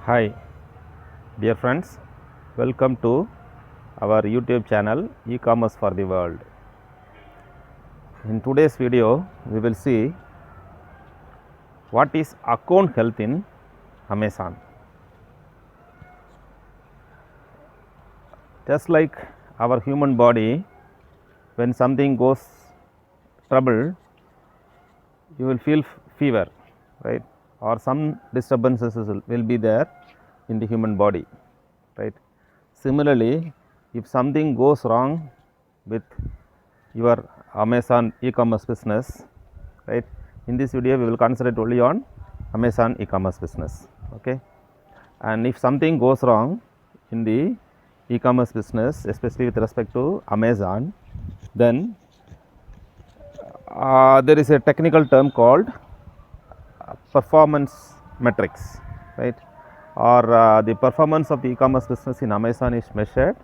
Hi dear friends, welcome to our YouTube channel e-commerce for the world. In today's video we will see what is account health in Amazon. Just like our human body, when something goes trouble, you will feel fever, right, or some disturbances will be there in the human body, right. Similarly, if something goes wrong with your Amazon e-commerce business, right, in this video we will concentrate only on Amazon e-commerce business, okay. And if something goes wrong in the e-commerce business, especially with respect to Amazon, then there is a technical term called performance metrics, right, or the performance of the e-commerce business in Amazon is measured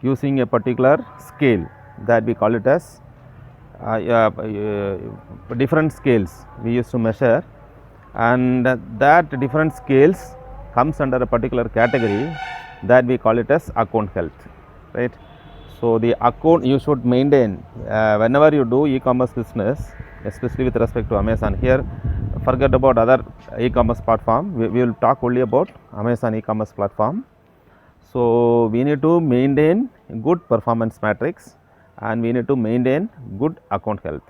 using a particular scale that we call it as different scales we used to measure, and that different scales comes under a particular category that we call it as account health, right. So, the account you should maintain whenever you do e-commerce business, especially with respect to Amazon. Here forget about other e-commerce platform, we will talk only about Amazon e-commerce platform. So, we need to maintain good performance matrix and we need to maintain good account health.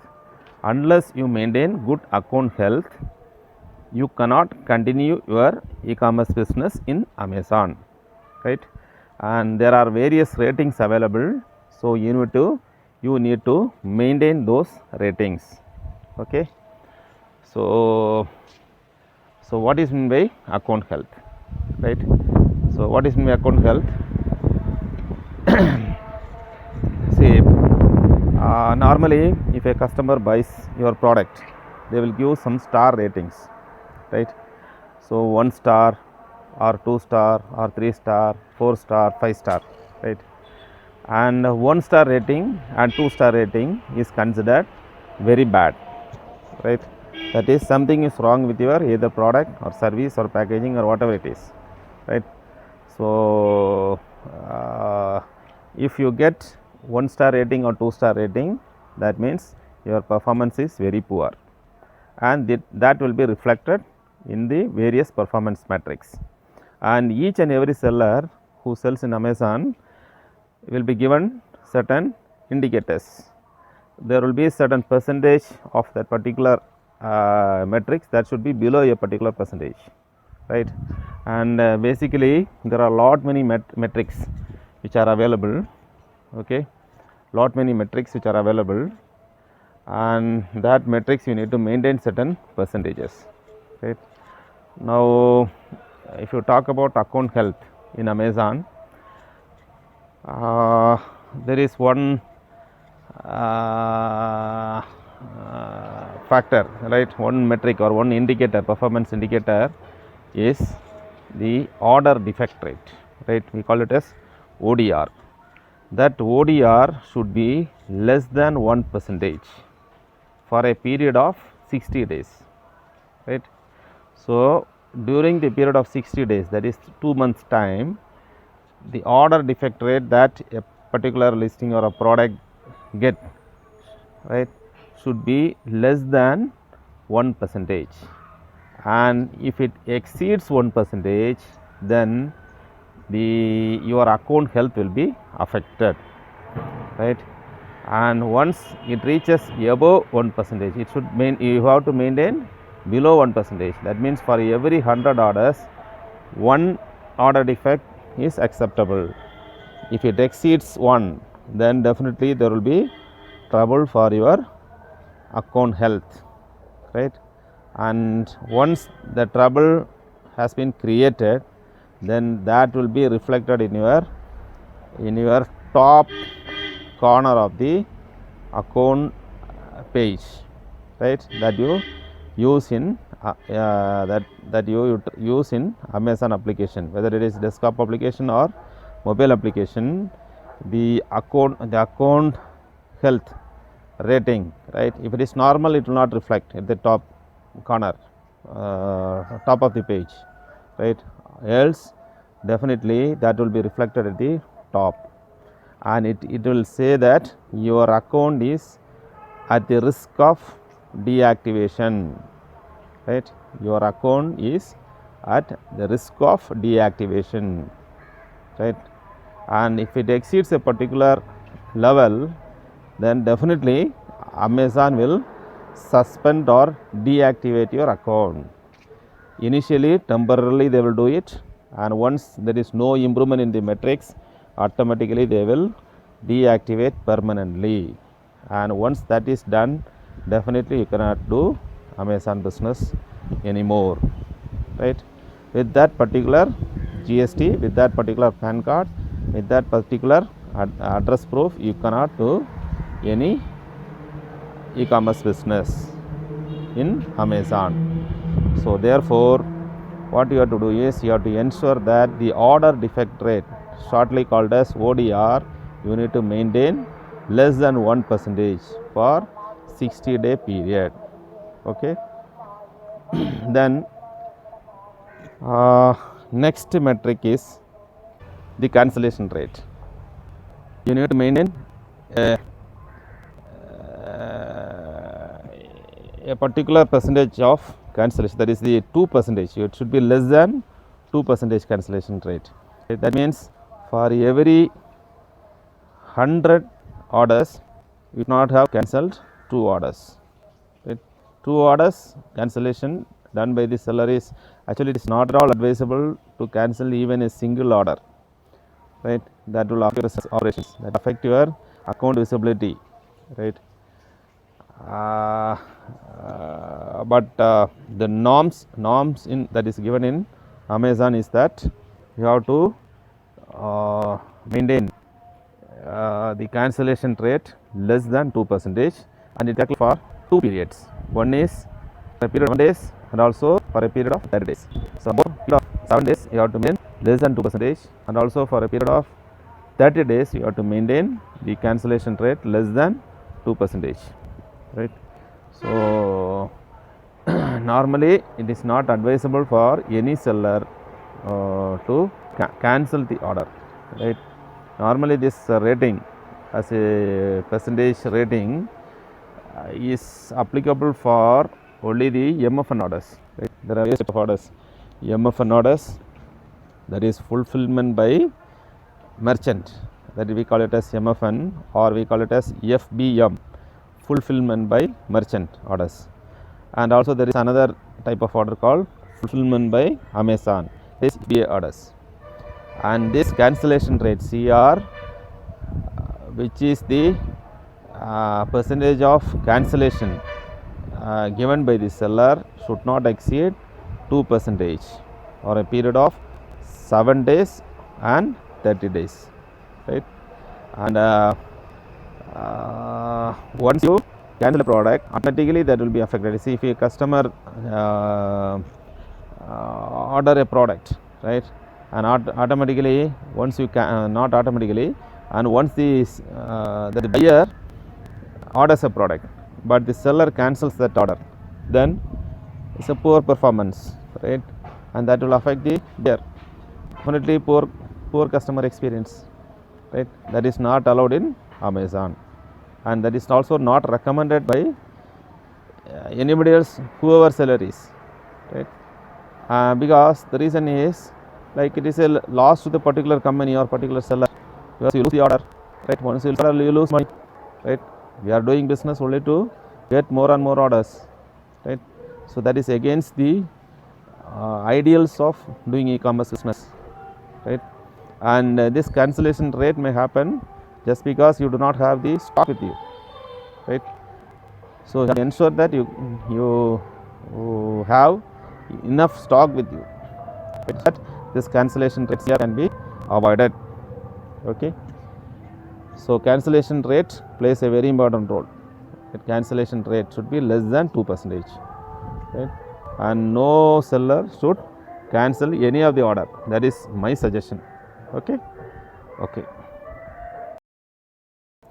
Unless you maintain good account health, you cannot continue your e-commerce business in Amazon, right. And there are various ratings available. So, you need to maintain those ratings, okay. So, what is meant by account health, right. So, what is meant by account health? See, normally if a customer buys your product, they will give some star ratings, right. So, 1 star or 2 star or 3 star, 4 star, 5 star, right. And 1 star rating and 2 star rating is considered very bad, right. That is, something is wrong with your either product or service or packaging or whatever it is, right. So, if you get 1 star rating or 2 star rating, that means your performance is very poor, and that will be reflected in the various performance metrics. And each and every seller who sells in Amazon will be given certain indicators. There will be certain percentage of that particular metrics that should be below a particular percentage, right. And basically there are lot many metrics which are available, okay, lot many metrics which are available, and that metrics you need to maintain certain percentages, right. Now, if you talk about account health in Amazon, there is one factor, right, one metric or one indicator, performance indicator is the order defect rate, right, we call it as ODR. That ODR should be less than 1% for a period of 60 days, right. So, during the period of 60 days, that is 2 months time, the order defect rate that a particular listing or a product get, right, should be less than 1%, and if it exceeds 1%, then your account health will be affected, right. And once it reaches above 1%, it should you have to maintain below 1%. That means for every 100 orders, 1 order defect is acceptable. If it exceeds 1, then definitely there will be trouble for your account health, right. And once the trouble has been created, then that will be reflected in your top corner of the account page, right, that you use in that you use in Amazon application, whether it is desktop application or mobile application. The account health rating, right, if it is normal, it will not reflect at the top corner, top of the page, right. else definitely that will be reflected at the top, and it will say that your account is at the risk of deactivation, right? Your account is at the risk of deactivation, right? And if it exceeds a particular level, then definitely Amazon will suspend or deactivate your account. Initially, temporarily they will do it, and once there is no improvement in the metrics, automatically they will deactivate permanently. And once that is done, definitely you cannot do Amazon business anymore, right? With that particular GST, with that particular PAN card, with that particular address proof, you cannot do any e-commerce business in Amazon. So therefore, what you have to do is you have to ensure that the order defect rate, shortly called as ODR, you need to maintain less than 1% for 60-day period. Okay. Then next metric is the cancellation rate. You need to maintain a particular percentage of cancellation, that is the 2%. It should be less than 2% cancellation rate. That means for every 100 orders, you do not have cancelled 2 orders. Right? 2 orders cancellation done by the seller is actually, it is not at all advisable to cancel even a single order, right? That will affect your operations, that affect your account visibility, right? But the norms in that is given in Amazon is that you have to maintain the cancellation rate less than 2%, and it is for 2 periods. One is for a period of 1 days and also for a period of 30 days. So for a period of 7 days you have to maintain less than 2%, and also for a period of 30 days you have to maintain the cancellation rate less than 2%, right? So normally it is not advisable for any seller to cancel the order, right? Normally this rating as a percentage rating is applicable for only the MFN orders, right? There are various types of orders. MFN orders, that is fulfillment by merchant, that we call it as MFN, or we call it as FBM, fulfillment by merchant orders. And also there is another type of order called fulfillment by Amazon, this FBA orders. And this cancellation rate CR, which is the percentage of cancellation given by the seller, should not exceed 2% or a period of 7 days and 30 days, right? And once you cancel a product, automatically that will be affected. See, if a customer order a product, right, and automatically once you not automatically, and once the buyer orders a product but the seller cancels that order, then it's a poor performance, right? And that will affect the buyer, definitely poor customer experience, right? That is not allowed in Amazon, and that is also not recommended by anybody else, whoever seller is, right? Because the reason is, like, it is a loss to the particular company or particular seller, because you lose the order, right? Once you lose order, you lose money, right? We are doing business only to get more and more orders, right? So that is against the ideals of doing e-commerce business, right? And this cancellation rate may happen just because you do not have the stock with you, right? So ensure that you have enough stock with you, right? That this cancellation rate here can be avoided. Okay. So cancellation rate plays a very important role. The cancellation rate should be less than 2%, right? And no seller should cancel any of the order. That is my suggestion. Okay. Okay.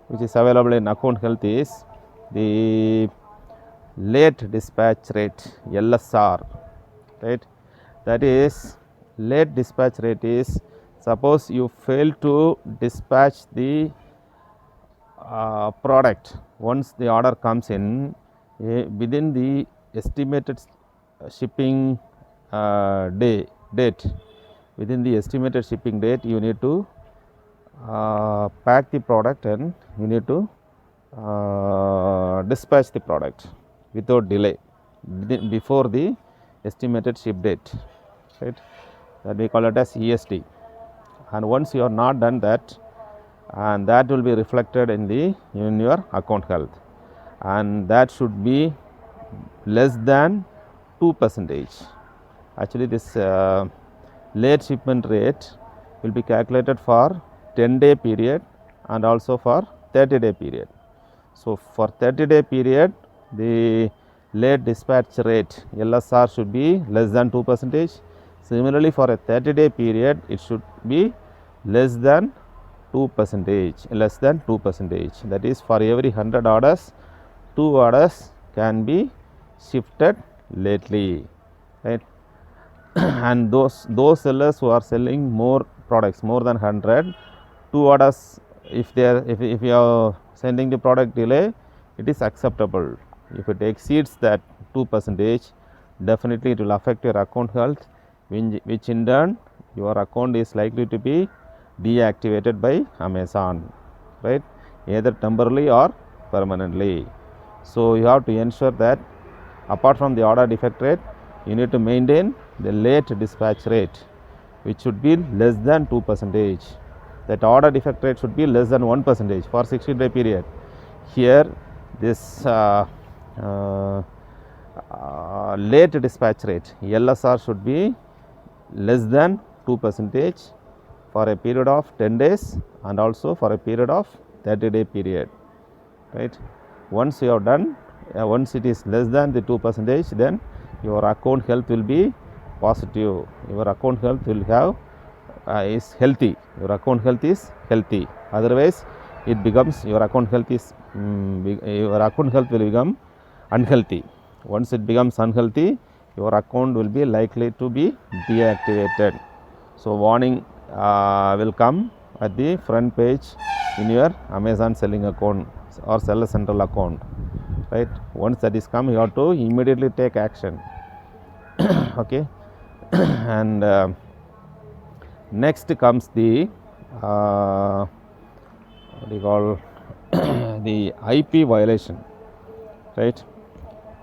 Which is available in account health is the late dispatch rate, LSR, right? That is late dispatch rate is, suppose you fail to dispatch the product once the order comes in, within the estimated shipping date, within the estimated shipping date you need to pack the product and you need to dispatch the product without delay before the estimated ship date, right? That we call it as ESD. And once you are not done that, and that will be reflected in your account health, and that should be less than 2%. Actually, this late shipment rate will be calculated for 10-day period and also for 30-day period. So, for 30-day period, the late dispatch rate LSR should be less than 2%. Similarly, for a 30-day period, it should be less than 2%, less than 2%. That is, for every 100 orders, 2 orders can be shifted lately, right? And those sellers who are selling more products, more than 100, 2 orders, if you are sending the product delay, it is acceptable. If it exceeds that 2%, definitely it will affect your account health, which in turn your account is likely to be deactivated by Amazon, right? Either temporarily or permanently. So, you have to ensure that apart from the order defect rate, you need to maintain the late dispatch rate, which should be less than 2%. That order defect rate should be less than 1% for 60-day period. Here, this late dispatch rate LSR should be less than 2% for a period of 10 days and also for a period of 30-day period, right? Once you have done, once it is less than the 2%, then your account health will be positive. Your account health will have is healthy. Your account health is healthy. Otherwise, it becomes your account health is your account health will become unhealthy. Once it becomes unhealthy, your account will be likely to be deactivated. So, warning will come at the front page in your Amazon selling account or seller central account, right? Once that is come, you have to immediately take action. Okay. And next comes the what do you call the IP violation, right?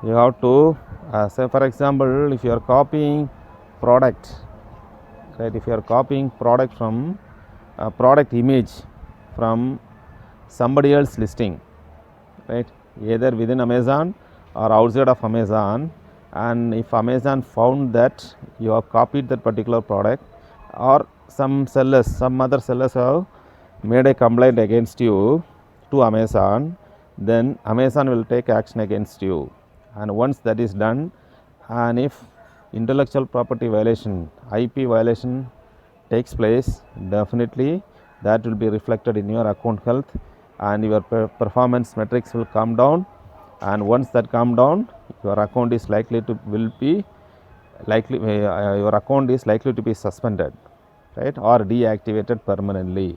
You have to say, for example, if you are copying product, right? If you are copying product from product image from somebody else listing, right? Either within Amazon or outside of Amazon, and if Amazon found that you have copied that particular product, or some other sellers have made a complaint against you to Amazon, then Amazon will take action against you. And once that is done, and if intellectual property violation, IP violation takes place, definitely that will be reflected in your account health, and your performance metrics will come down. And once that come down, your account is likely to your account is likely to be suspended, right, or deactivated permanently.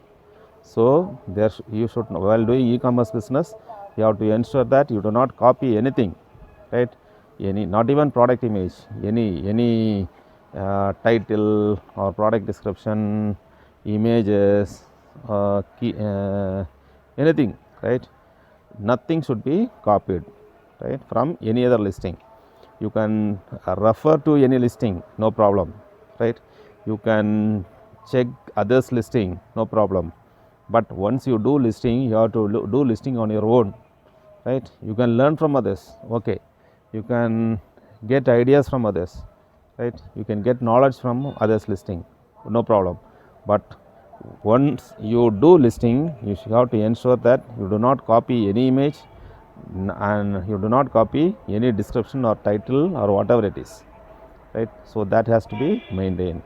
So, there you should, while doing e-commerce business, you have to ensure that you do not copy anything, right? Not even product image, any title or product description, images, anything, right? Nothing should be copied, right, from any other listing. You can refer to any listing, no problem, right? You can check others listing, no problem. But once you do listing, you have to do listing on your own, right? You can learn from others, okay? You can get ideas from others, right? You can get knowledge from others listing, no problem. But once you do listing, you should have to ensure that you do not copy any image and you do not copy any description or title or whatever it is, right? So, that has to be maintained.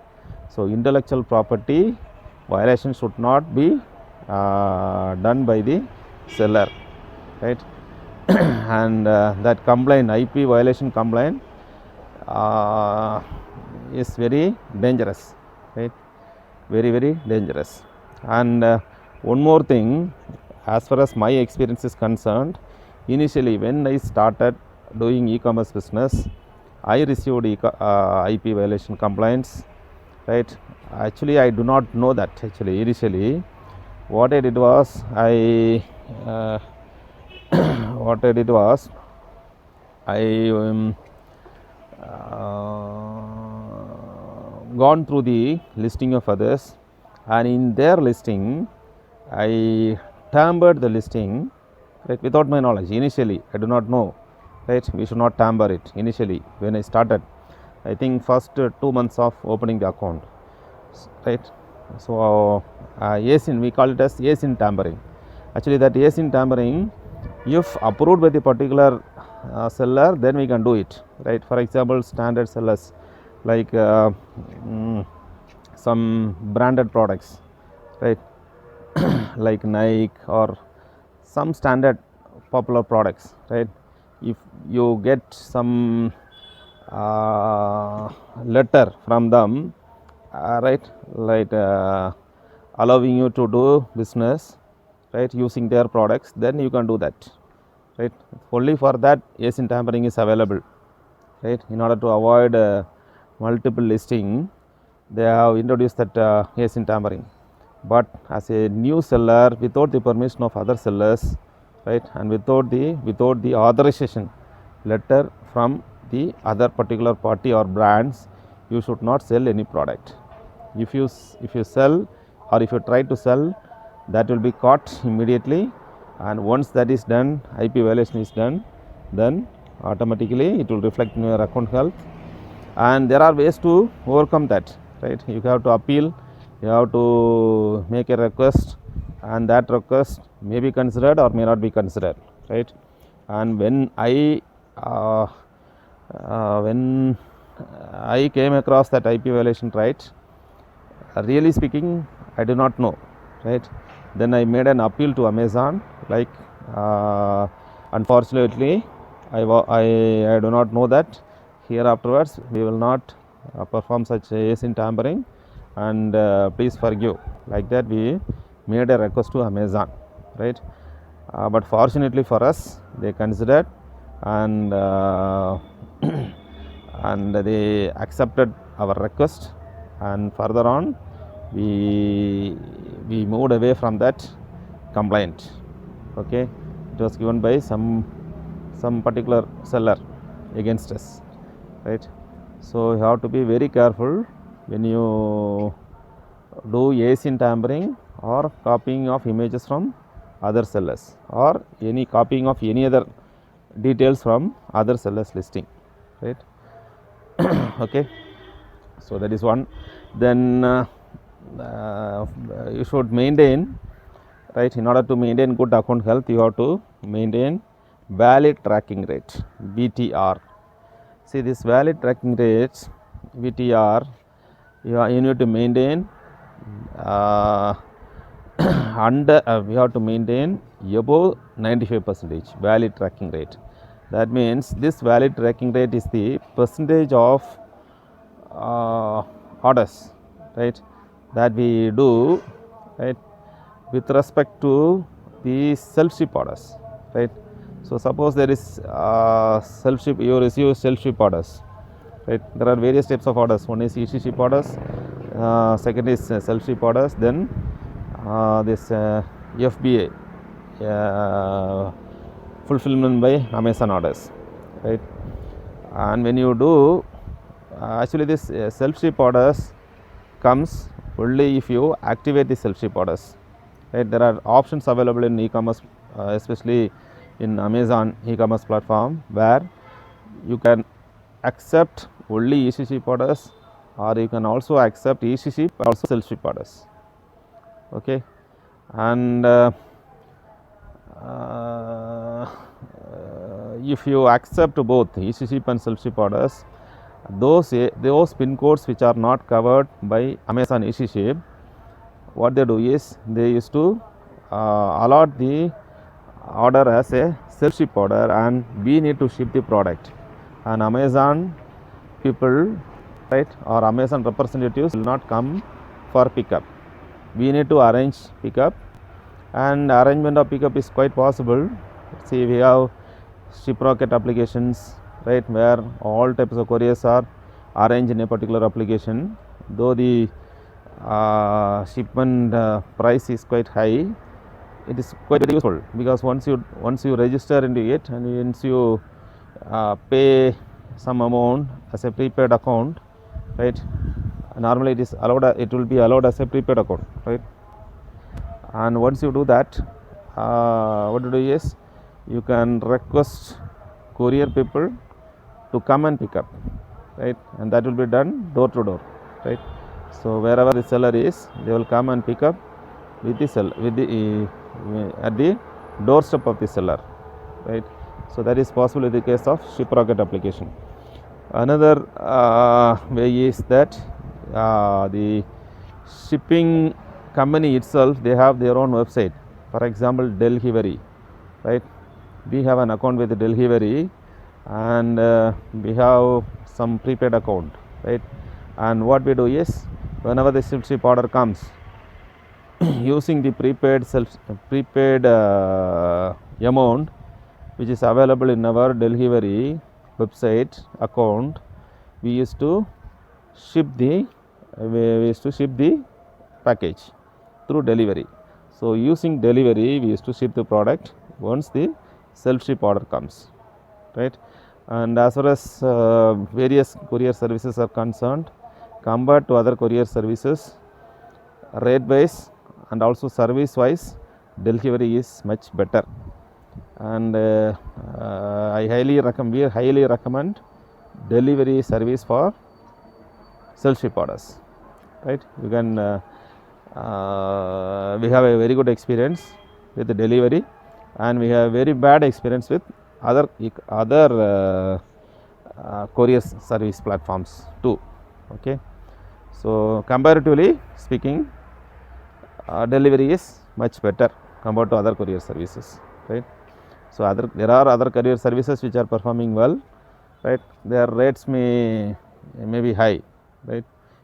So, intellectual property violation should not be done by the seller, right? And that complaint, IP violation complaint is very dangerous, right? Very dangerous. And one more thing, as far as my experience is concerned, initially when I started doing e-commerce business, I received IP violation complaints, right? Actually, I do not know that. Actually, initially, what I did was what I did was I gone through the listing of others, and in their listing I tampered the listing, right, without my knowledge. Initially I do not know, right, we should not tamper it. Initially when I started, I think first 2 months of opening the account, right? So ASIN, we call it as ASIN tampering. Actually that ASIN tampering, if approved by the particular seller, then we can do it, right? For example, standard sellers like some branded products, right, like Nike or some standard popular products, right? If you get some letter from them, right, like allowing you to do business, right, using their products, then you can do that, right? Only for that ASIN tampering is available, right? In order to avoid multiple listing, they have introduced that ASIN tampering. But as a new seller, without the permission of other sellers, right, and without the authorization letter from the other particular party or brands, you should not sell any product. If you sell, or if you try to sell, that will be caught immediately, and once that is done, IP violation is done, then automatically it will reflect in your account health. And there are ways to overcome that, right? You have to appeal, you have to make a request, and that request may be considered or may not be considered, right? And when I came across that IP violation, right, really speaking, I do not know, right? Then I made an appeal to Amazon, like unfortunately I do not know that here afterwards we will not perform such ASIN tampering, and please forgive. Like that we made a request to Amazon, right? But fortunately for us, they considered, and and they accepted our request, and further on we moved away from that complaint. Okay, it was given by some particular seller against us, right? So you have to be very careful when you do ASIN tampering or copying of images from other sellers, or any copying of any other details from other sellers listing, right? Okay, so that is one. Then you should maintain, right, in order to maintain good account health, you have to maintain valid tracking rate, VTR. See, this valid tracking rate, VTR, you need to maintain we have to maintain above 95% valid tracking rate. That means this valid tracking rate is the percentage of orders, right, that we do, right, with respect to the self-ship orders, right? So suppose there is self-ship, you receive self-ship orders, right? There are various types of orders. One is easy-ship orders, second is self-ship orders, then this FBA, fulfillment by Amazon orders, right? And when you do, actually this self-ship orders comes only if you activate the self-ship orders, right? There are options available in e-commerce, especially in Amazon e-commerce platform, where you can accept only easy-ship orders, or you can also accept easy-ship and also self-ship orders. Okay, and if you accept both easy-ship and self-ship orders, those pin codes which are not covered by Amazon easy-ship, what they do is they used to allot the order as a self-ship order, and we need to ship the product, and Amazon people right, or Amazon representatives will not come for pickup. We need to arrange pickup, and arrangement of pickup is quite possible. See, we have shiprocket applications, right, where all types of couriers are arranged in a particular application. Though the shipment price is quite high, it is quite useful, because once you register into it, and once you pay some amount as a prepaid account, right, normally it will be allowed as a prepaid account, right, and once you do that, what to do is you can request courier people to come and pick up, right, and that will be done door to door, right. So wherever the seller is, they will come and pick up with the seller, at the doorstep of the seller, right. So that is possible in the case of shiprocket application. Another way is that the shipping company itself, they have their own website. For example, Delivery, right. We have an account with Delivery, and we have some prepaid account, right. And what we do is, whenever the ship order comes, using the prepaid amount which is available in our Delivery website account, we used to ship the package through Delivery. So using Delivery, we used to ship the product once the self-ship order comes, right. And as far as various courier services are concerned, compared to other courier services, rate wise and also service wise, Delivery is much better, and we highly recommend Delivery service for self-ship orders, right. You can we have a very good experience with the Delivery, and we have very bad experience with other courier service platforms too, okay. So comparatively speaking, Delivery is much better compared to other courier services, right. So there are other courier services which are performing well, right. Their rates may be high, right.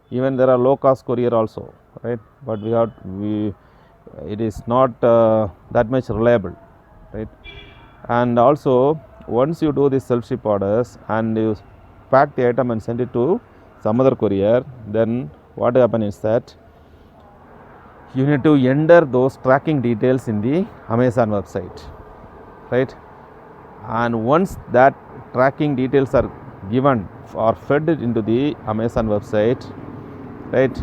Even there are low cost courier also, right, but it is not that much reliable, right. And also, once you do the self-ship orders and you pack the item and send it to some other courier, then what happens is that you need to enter those tracking details in the Amazon website, right. And once that tracking details are given or fed into the Amazon website, right,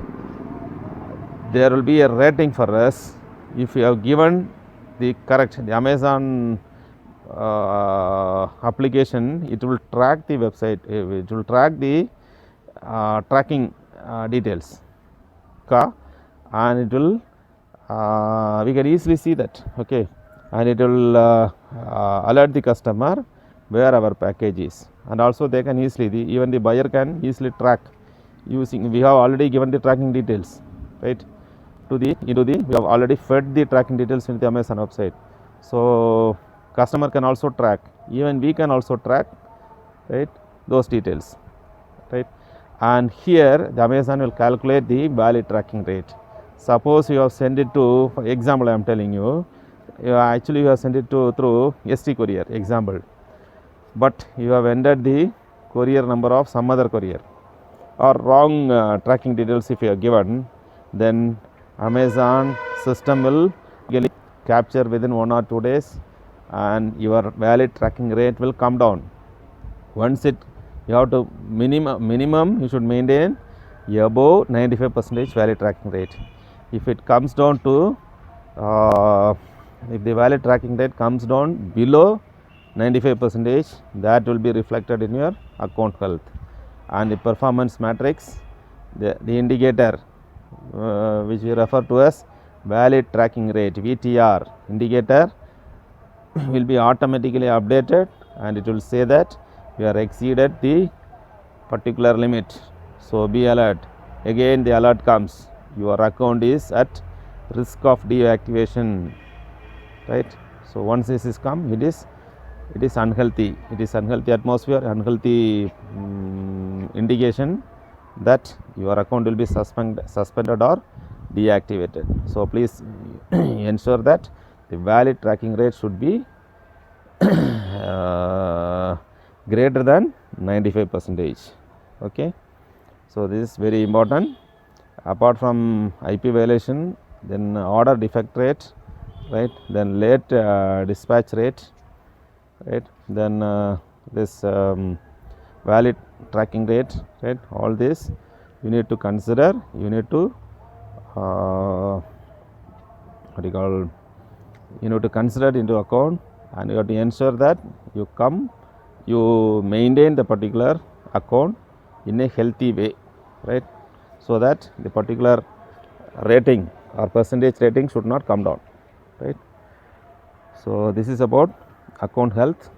there will be a rating for us. If you have given the Amazon application, it will track the website, it will track the tracking details, and it will we can easily see that, okay, and it will alert the customer where our package is, and also they can easily even the buyer can easily track using, we have already given the tracking details, right, we have already fed the tracking details into the Amazon website. So customer can also track, even we can also track, right, those details, right. And here the Amazon will calculate the valid tracking rate. Suppose you have sent it to, for example, I am telling you, you have sent it through ST courier example, but you have entered the courier number of some other courier, or wrong tracking details if you have given, then Amazon system will capture within 1 or 2 days, and your valid tracking rate will come down. Once you have to minimum you should maintain above 95% valid tracking rate. If it comes down to if the valid tracking rate comes down below 95%, that will be reflected in your account health, and the performance matrix, the indicator which we refer to as valid tracking rate, VTR indicator, will be automatically updated, and it will say that you are exceeded the particular limit. So be alert. Again the alert comes, your account is at risk of deactivation, right. So once this is come, it is unhealthy, it is unhealthy atmosphere, unhealthy indication, that your account will be suspended or deactivated. So please ensure that the valid tracking rate should be greater than 95%. Okay. So this is very important. Apart from IP violation, then order defect rate, right, then late dispatch rate, right, then this valid tracking rate, right, all this you need to consider, you need to what do you call, you need to consider it into account, and you have to ensure that you maintain the particular account in a healthy way, right, so that the particular rating or percentage rating should not come down, right. So this is about account health.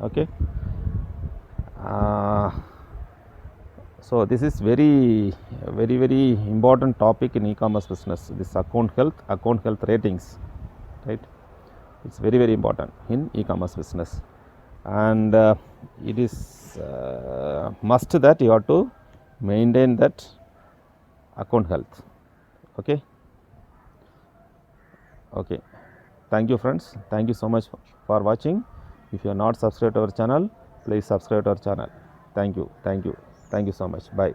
Okay. So this is very important topic in e-commerce business, this account health ratings, right. It's very important in e-commerce business, and it is must that you have to maintain that account health. Okay. Okay. Thank you friends, thank you so much for watching. If you are not subscribed to our channel, please subscribe to our channel. Thank you so much. Bye.